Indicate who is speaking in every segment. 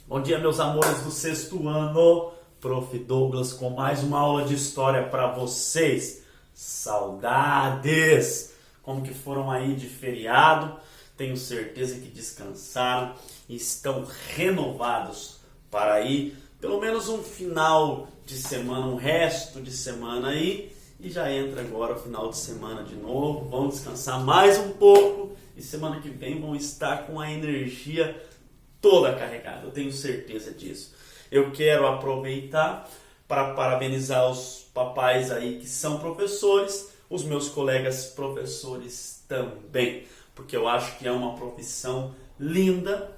Speaker 1: Bom dia, meus amores do sexto ano. Prof. Douglas com mais uma aula de história para vocês. Saudades! Como que foram aí de feriado? Tenho certeza que descansaram e estão renovados para ir pelo menos um final de semana, um resto de semana aí. E já entra agora o final de semana de novo. Vão descansar mais um pouco e semana que vem vão estar com a energia toda carregada, eu tenho certeza disso. Eu quero aproveitar para parabenizar os papais aí que são professores, os meus colegas professores também, porque eu acho que é uma profissão linda,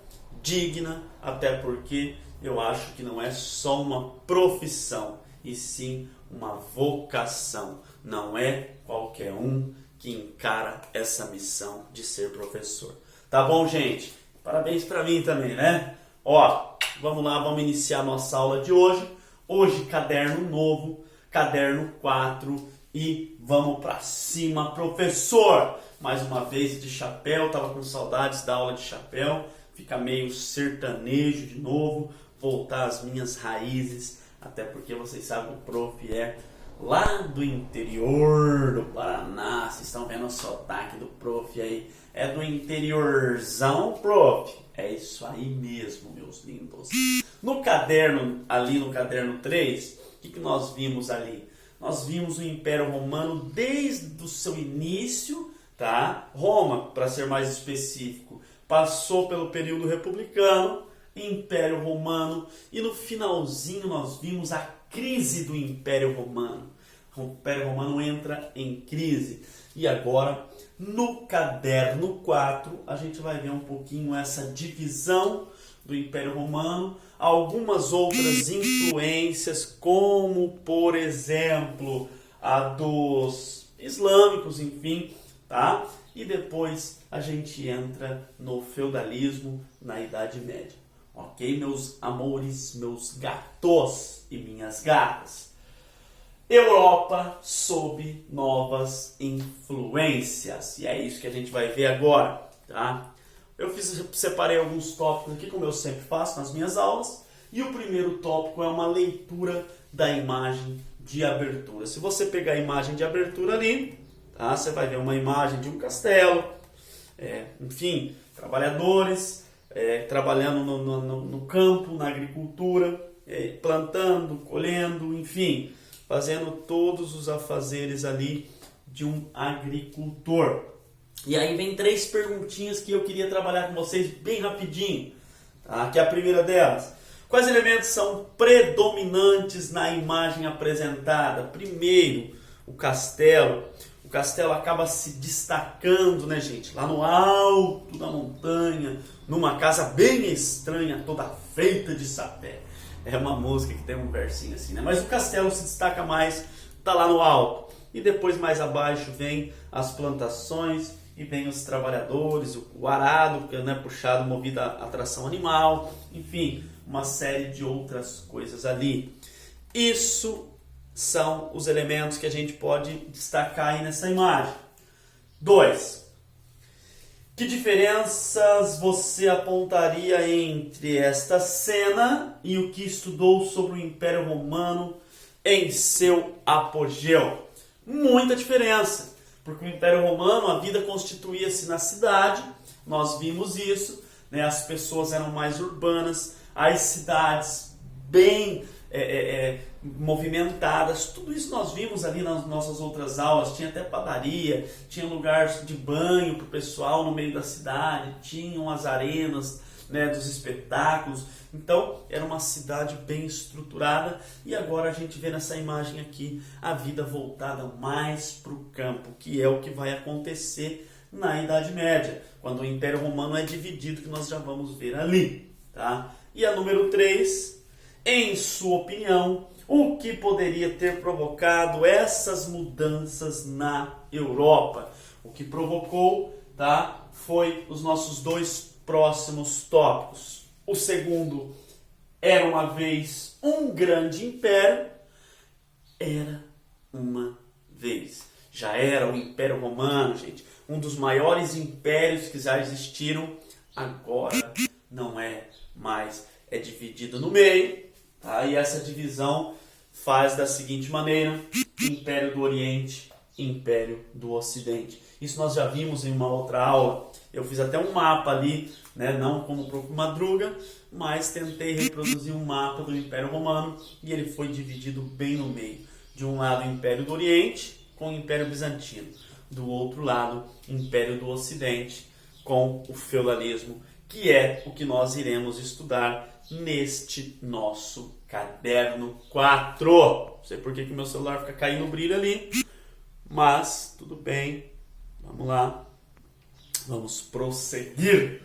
Speaker 1: digna, até porque eu acho que não é só uma profissão, e sim uma vocação. Não é qualquer um que encara essa missão de ser professor. Tá bom, gente? Parabéns para mim também, né? Ó, vamos lá, vamos iniciar nossa aula de hoje. Hoje, caderno novo, caderno 4 e vamos para cima, professor! Mais uma vez de chapéu, tava com saudades da aula de chapéu. Fica meio sertanejo de novo, voltar às minhas raízes, até porque vocês sabem que o prof é lá do interior do Paraná. Vocês estão vendo o sotaque do prof aí. É do interiorzão, prof. É isso aí mesmo, meus lindos. No caderno, ali no caderno 3, o que nós vimos ali? Nós vimos o Império Romano desde o seu início, tá? Roma, para ser mais específico, passou pelo período republicano, Império Romano, e no finalzinho nós vimos a crise do Império Romano. O Império Romano entra em crise. E agora, no caderno 4, a gente vai ver um pouquinho essa divisão do Império Romano, algumas outras influências, como, por exemplo, a dos islâmicos, enfim, tá? E depois a gente entra no feudalismo, na Idade Média. Ok, meus amores, meus gatos e minhas gatas? Europa sob novas influências. E é isso que a gente vai ver agora, tá? Separei alguns tópicos aqui, como eu sempre faço nas minhas aulas. E o primeiro tópico é uma leitura da imagem de abertura. Se você pegar a imagem de abertura ali, tá? Você vai ver uma imagem de um castelo, enfim, trabalhadores trabalhando no campo, na agricultura, plantando, colhendo, enfim, fazendo todos os afazeres ali de um agricultor. E aí vem 3 perguntinhas que eu queria trabalhar com vocês bem rapidinho. Tá? Aqui é a primeira delas. Quais elementos são predominantes na imagem apresentada? Primeiro, o castelo. O castelo acaba se destacando, né, gente? Lá no alto da montanha, numa casa bem estranha, toda feita de sapé. É uma música que tem um versinho assim, né? Mas o castelo se destaca mais, tá lá no alto. E depois mais abaixo vem as plantações e vem os trabalhadores, o arado, né, puxado, movido a tração animal, enfim, uma série de outras coisas ali. Isso são os elementos que a gente pode destacar aí nessa imagem. 2. Que diferenças você apontaria entre esta cena e o que estudou sobre o Império Romano em seu apogeu? Muita diferença, porque o Império Romano, a vida constituía-se na cidade, nós vimos isso, né? As pessoas eram mais urbanas, as cidades bem movimentadas, tudo isso nós vimos ali nas nossas outras aulas. Tinha até padaria, tinha lugar de banho para o pessoal no meio da cidade, tinham as arenas, né, dos espetáculos. Então era uma cidade bem estruturada. E agora a gente vê nessa imagem aqui a vida voltada mais para o campo, que é o que vai acontecer na Idade Média, quando o Império Romano é dividido, que nós já vamos ver ali, tá? E a número 3, em sua opinião, o que poderia ter provocado essas mudanças na Europa? O que provocou, tá, foi os nossos 2 próximos tópicos. O segundo, era uma vez um grande império. Era uma vez. Já era o Império Romano, gente. Um dos maiores impérios que já existiram. Agora não é mais. É dividido dividida no meio, tá? E essa divisão faz da seguinte maneira: Império do Oriente, Império do Ocidente. Isso nós já vimos em uma outra aula. Eu fiz até um mapa ali, né? Não como o próprio Madruga, mas tentei reproduzir um mapa do Império Romano e ele foi dividido bem no meio. De um lado, o Império do Oriente com o Império Bizantino. Do outro lado, Império do Ocidente com o feudalismo, que é o que nós iremos estudar neste nosso caderno 4. Não sei por que o meu celular fica caindo o brilho ali, mas tudo bem. Vamos lá. Vamos prosseguir.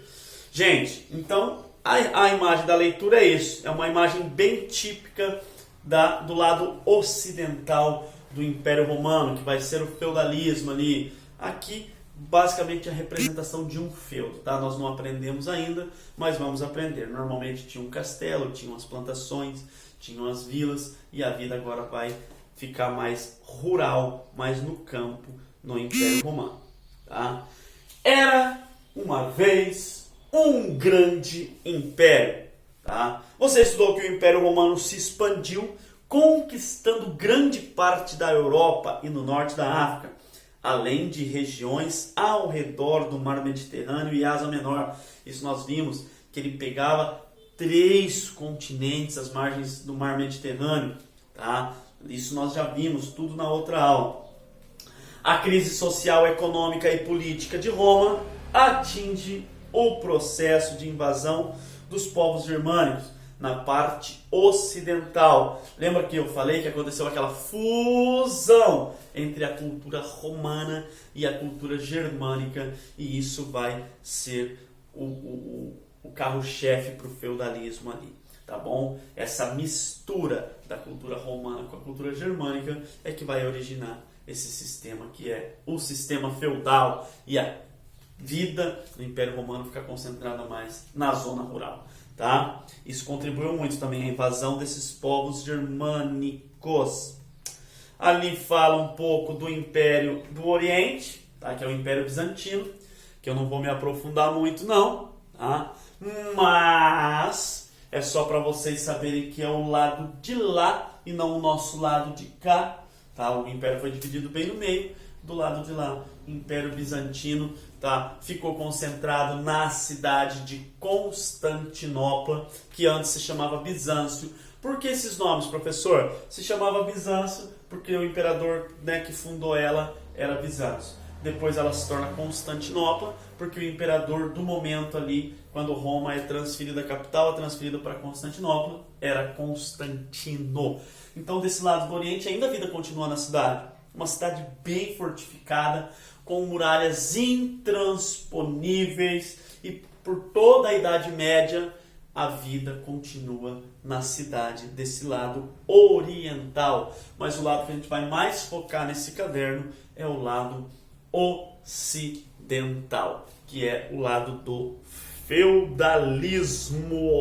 Speaker 1: Gente, então a imagem da leitura é isso. É uma imagem bem típica do lado ocidental do Império Romano, que vai ser o feudalismo ali. Aqui, basicamente, a representação de um feudo, tá? Nós não aprendemos ainda, mas vamos aprender. Normalmente tinha um castelo, tinham as plantações, tinham as vilas, e a vida agora vai ficar mais rural, mais no campo, no Império Romano, tá? Era uma vez um grande império, tá? Você estudou que o Império Romano se expandiu, conquistando grande parte da Europa e no norte da África, além de regiões ao redor do Mar Mediterrâneo e Ásia Menor. Isso nós vimos, que ele pegava 3 continentes, as margens do Mar Mediterrâneo, tá? Isso nós já vimos, tudo na outra aula. A crise social, econômica e política de Roma atinge o processo de invasão dos povos germânicos na parte ocidental. Lembra que eu falei que aconteceu aquela fusão entre a cultura romana e a cultura germânica, e isso vai ser o carro-chefe para o feudalismo ali, tá bom? Essa mistura da cultura romana com a cultura germânica é que vai originar esse sistema que é o sistema feudal, e a vida do Império Romano fica concentrada mais na zona rural, tá? Isso contribuiu muito também à invasão desses povos germânicos. Ali fala um pouco do Império do Oriente, tá? Que é o Império Bizantino, que eu não vou me aprofundar muito não, tá? Mas é só para vocês saberem que é o lado de lá e não o nosso lado de cá, tá? O Império foi dividido bem no meio. Do lado de lá, o Império Bizantino, tá? Ficou concentrado na cidade de Constantinopla, que antes se chamava Bizâncio. Por que esses nomes, professor? Se chamava Bizâncio porque o imperador, né, que fundou ela era Bizâncio. Depois ela se torna Constantinopla, porque o imperador do momento ali, quando Roma é transferida, a capital é transferida para Constantinopla, era Constantino. Então, desse lado do Oriente, ainda a vida continua na cidade. Uma cidade bem fortificada, com muralhas intransponíveis, e por toda a Idade Média a vida continua na cidade desse lado oriental. Mas o lado que a gente vai mais focar nesse caderno é o lado ocidental, que é o lado do feudalismo.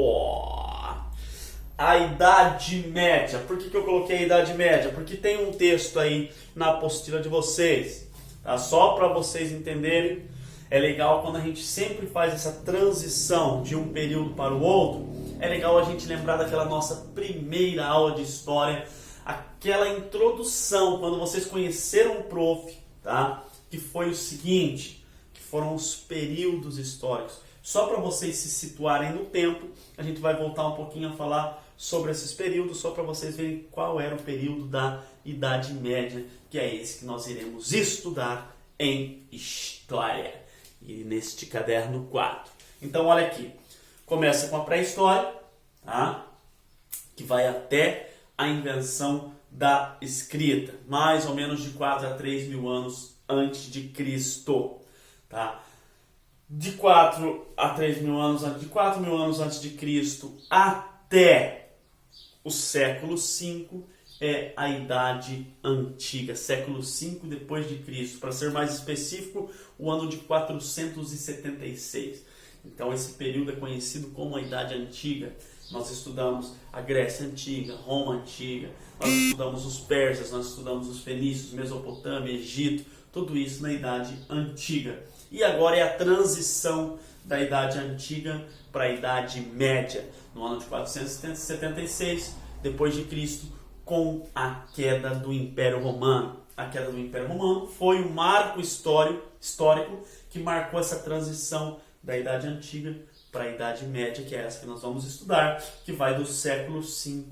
Speaker 1: A Idade Média. Por que eu coloquei a Idade Média? Porque tem um texto aí na apostila de vocês, tá? Só para vocês entenderem. É legal quando a gente sempre faz essa transição de um período para o outro. É legal a gente lembrar daquela nossa primeira aula de história, aquela introdução, quando vocês conheceram o prof, tá? Que foi o seguinte, que foram os períodos históricos. Só para vocês se situarem no tempo, a gente vai voltar um pouquinho a falar sobre esses períodos, só para vocês verem qual era o período da Idade Média, que é esse que nós iremos estudar em História, e neste caderno 4. Então, olha aqui, começa com a pré-história, tá? Que vai até a invenção da escrita, mais ou menos de 4 a 3 mil anos antes de Cristo, tá? De 4 a 3 mil anos, de 4 mil anos antes de Cristo até o século V é a Idade Antiga, século V depois de Cristo, para ser mais específico, o ano de 476. Então esse período é conhecido como a Idade Antiga. Nós estudamos a Grécia Antiga, Roma Antiga, nós estudamos os persas, nós estudamos os fenícios, Mesopotâmia, Egito, tudo isso na Idade Antiga. E agora é a transição da Idade Antiga para a Idade Média, no ano de 476 depois de Cristo, com a queda do Império Romano. A queda do Império Romano foi um marco histórico que marcou essa transição da Idade Antiga para a Idade Média, que é essa que nós vamos estudar, que vai do século V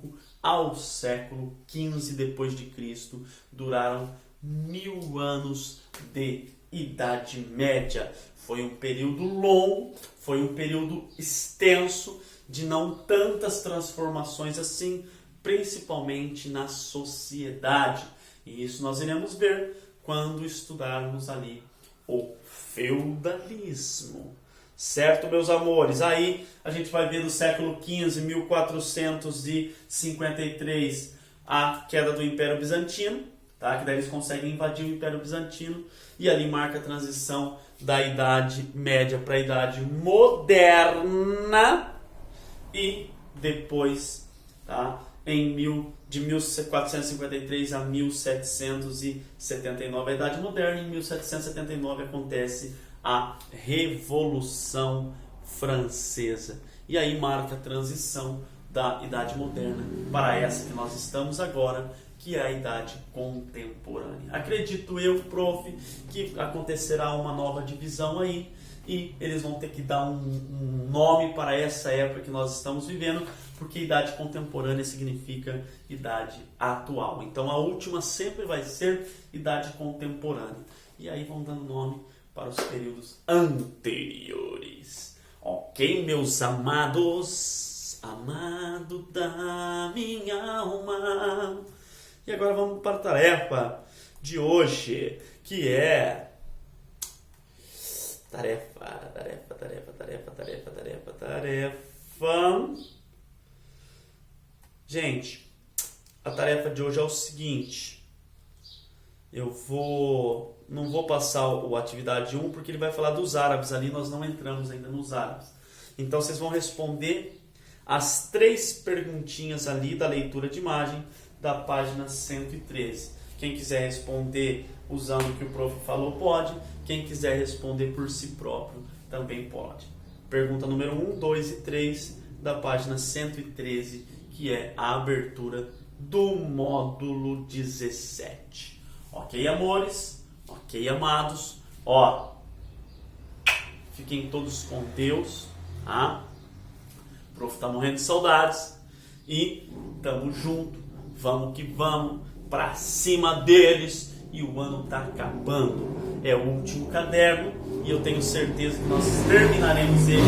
Speaker 1: ao século XV depois de Cristo. Duraram 1000 anos de Idade Média. Foi um período longo, foi um período extenso, de não tantas transformações assim, principalmente na sociedade. E isso nós iremos ver quando estudarmos ali o feudalismo. Certo, meus amores? Aí a gente vai ver do século XV, 1453, a queda do Império Bizantino, tá? Que daí eles conseguem invadir o Império Bizantino, e ali marca a transição da Idade Média para a Idade Moderna, e depois, tá? De 1453 a 1779 a Idade Moderna. Em 1779 acontece a Revolução Francesa. E aí marca a transição da Idade Moderna para essa que nós estamos agora, que é a Idade Contemporânea. Acredito eu, prof, que acontecerá uma nova divisão aí, e eles vão ter que dar um nome para essa época que nós estamos vivendo, porque Idade Contemporânea significa Idade Atual. Então a última sempre vai ser Idade Contemporânea. E aí vão dando nome para os períodos anteriores. Ok, meus amados? Amado da minha alma. E agora vamos para a tarefa de hoje, que é... Tarefa. Gente, a tarefa de hoje é o seguinte. Eu não vou passar o atividade 1 porque ele vai falar dos árabes ali, nós não entramos ainda nos árabes. Então vocês vão responder as 3 perguntinhas ali da leitura de imagem da página 113. Quem quiser responder usando o que o prof falou pode. Quem quiser responder por si próprio também pode. Pergunta número 1, 2 e 3 da página 113, que é a abertura do módulo 17. Ok, amores? Ok, amados? Ó, fiquem todos com Deus, tá? O prof tá morrendo de saudades e tamo junto. Vamos que vamos, pra cima deles. E o ano tá acabando. É o último caderno e eu tenho certeza que nós terminaremos ele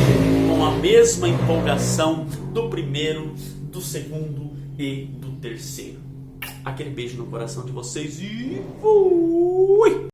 Speaker 1: com a mesma empolgação do primeiro, do segundo e do terceiro. Aquele beijo no coração de vocês e fui!